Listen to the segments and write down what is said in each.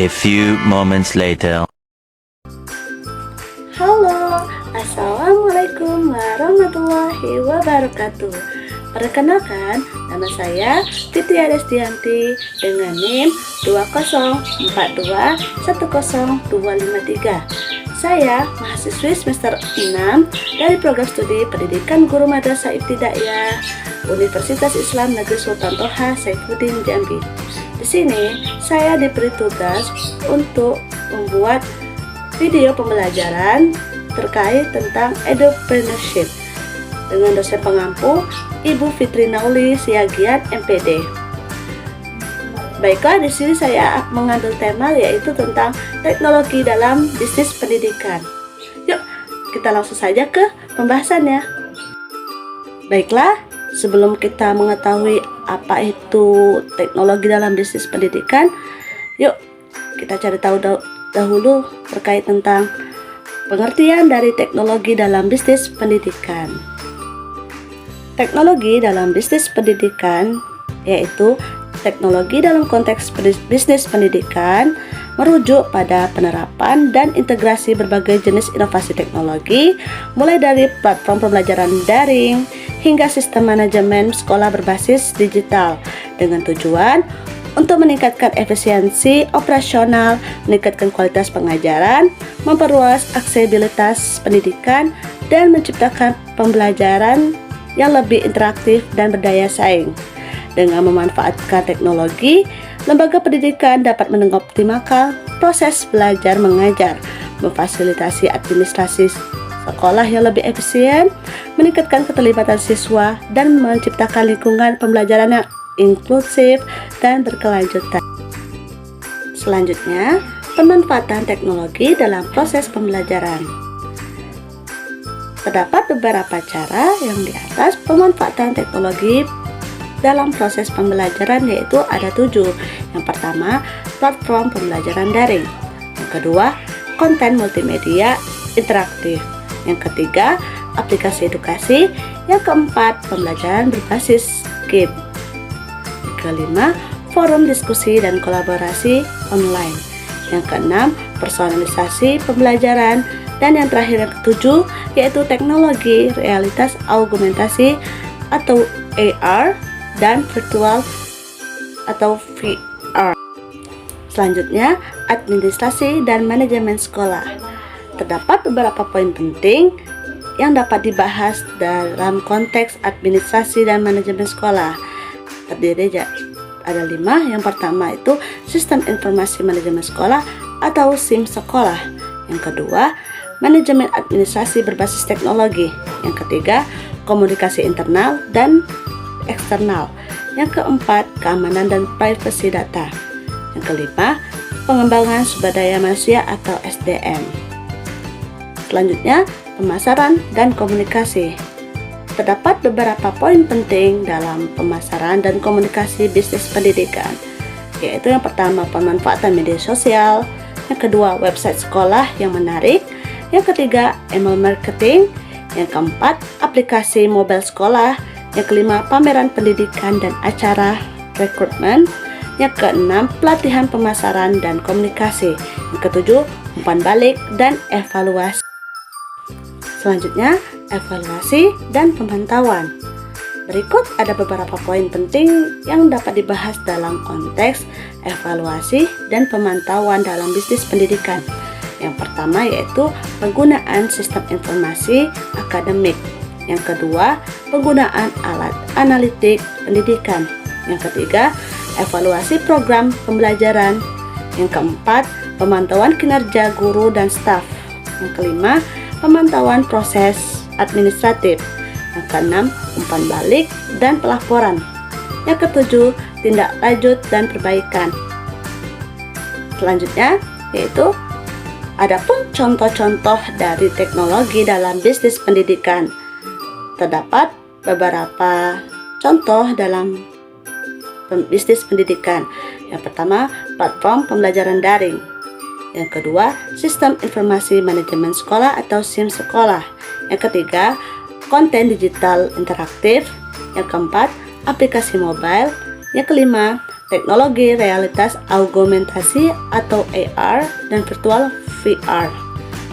A few moments later. Halo, Assalamualaikum warahmatullahi wabarakatuh. Perkenalkan, nama saya Fitria Destianti dengan NIM 204210253. Saya mahasiswi semester 6 dari program studi Pendidikan Guru Madrasah Ibtidaiyah Universitas Islam Negeri Sultan Toha Saifuddin Jambi. Di sini saya diberi tugas untuk membuat video pembelajaran terkait tentang entrepreneurship dengan dosen pengampu Ibu Fitri Nauli Siagian MPD. Baiklah, di sini saya mengambil tema yaitu tentang teknologi dalam bisnis pendidikan. Yuk, kita langsung saja ke pembahasannya. Baiklah, sebelum kita mengetahui apa itu teknologi dalam bisnis pendidikan, yuk kita cari tahu dahulu terkait tentang pengertian dari teknologi dalam bisnis pendidikan. Teknologi dalam bisnis pendidikan yaitu teknologi dalam konteks bisnis pendidikan merujuk pada penerapan dan integrasi berbagai jenis inovasi teknologi, mulai dari platform pembelajaran daring hingga sistem manajemen sekolah berbasis digital dengan tujuan untuk meningkatkan efisiensi operasional, meningkatkan kualitas pengajaran, memperluas aksesibilitas pendidikan, dan menciptakan pembelajaran yang lebih interaktif dan berdaya saing. Dengan memanfaatkan teknologi, lembaga pendidikan dapat mengoptimalkan proses belajar mengajar, memfasilitasi administrasi sekolah yang lebih efisien, meningkatkan keterlibatan siswa, dan menciptakan lingkungan pembelajaran yang inklusif dan berkelanjutan. Selanjutnya, pemanfaatan teknologi dalam proses pembelajaran. Terdapat beberapa cara yang di atas pemanfaatan teknologi dalam proses pembelajaran, yaitu ada 7. Yang pertama, platform pembelajaran daring. Yang kedua, konten multimedia interaktif. Yang ketiga, aplikasi edukasi. Yang keempat, pembelajaran berbasis game. Yang kelima, forum diskusi dan kolaborasi online. Yang keenam, personalisasi pembelajaran. Dan yang terakhir yang ketujuh, yaitu teknologi realitas augmentasi atau AR dan virtual atau VR. Selanjutnya, administrasi dan manajemen sekolah. Terdapat beberapa poin penting yang dapat dibahas dalam konteks administrasi dan manajemen sekolah. Terdiri ada 5. Yang pertama itu sistem informasi manajemen sekolah atau SIM sekolah. Yang kedua, manajemen administrasi berbasis teknologi. Yang ketiga, komunikasi internal dan eksternal. Yang keempat, keamanan dan privasi data. Yang kelima, pengembangan sumber daya manusia atau SDM. Selanjutnya, pemasaran dan komunikasi. Terdapat beberapa poin penting dalam pemasaran dan komunikasi bisnis pendidikan, yaitu yang pertama, pemanfaatan media sosial. Yang kedua, website sekolah yang menarik. Yang ketiga, email marketing. Yang keempat, aplikasi mobile sekolah. Yang kelima, pameran pendidikan dan acara rekrutmen. Yang keenam, pelatihan pemasaran dan komunikasi. Yang ketujuh, umpan balik dan evaluasi. Selanjutnya, evaluasi dan pemantauan. Berikut ada beberapa poin penting yang dapat dibahas dalam konteks evaluasi dan pemantauan dalam bisnis pendidikan. Yang pertama yaitu penggunaan sistem informasi akademik. Yang kedua, penggunaan alat analitik pendidikan. Yang ketiga, evaluasi program pembelajaran. Yang keempat, pemantauan kinerja guru dan staf. Yang kelima, pemantauan proses administratif. Yang keenam, umpan balik dan pelaporan. Yang ketujuh, tindak lanjut dan perbaikan. Selanjutnya yaitu adapun contoh-contoh dari teknologi dalam bisnis pendidikan. Terdapat beberapa contoh dalam bisnis pendidikan. Yang pertama, platform pembelajaran daring. Yang kedua, sistem informasi manajemen sekolah atau SIM sekolah. Yang ketiga, konten digital interaktif. Yang keempat, aplikasi mobile. Yang kelima, teknologi realitas augmentasi atau AR dan virtual VR.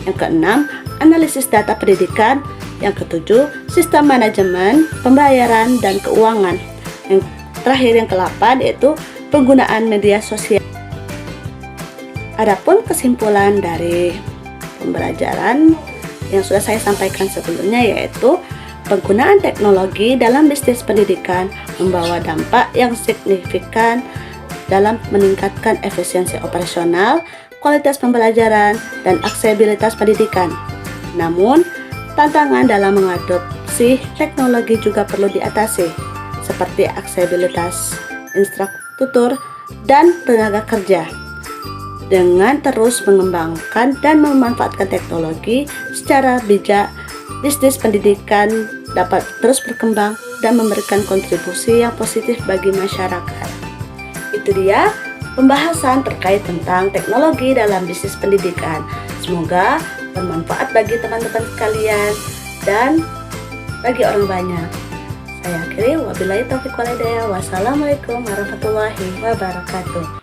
Yang keenam, analisis data pendidikan. Yang ketujuh, sistem manajemen, pembayaran, dan keuangan. Yang terakhir, yang ke-8, yaitu penggunaan media sosial. Adapun kesimpulan dari pembelajaran yang sudah saya sampaikan sebelumnya, yaitu penggunaan teknologi dalam bisnis pendidikan membawa dampak yang signifikan dalam meningkatkan efisiensi operasional, kualitas pembelajaran, dan aksesibilitas pendidikan. Namun, tantangan dalam mengadopsi teknologi juga perlu diatasi, seperti aksesibilitas infrastruktur dan tenaga kerja. Dengan terus mengembangkan dan memanfaatkan teknologi secara bijak, bisnis pendidikan dapat terus berkembang dan memberikan kontribusi yang positif bagi masyarakat. Itu dia pembahasan terkait tentang teknologi dalam bisnis pendidikan. Semoga bermanfaat bagi teman-teman sekalian dan bagi orang banyak. Saya akhiri, wabillahi taufiq wal hidayah. Wassalamualaikum warahmatullahi wabarakatuh.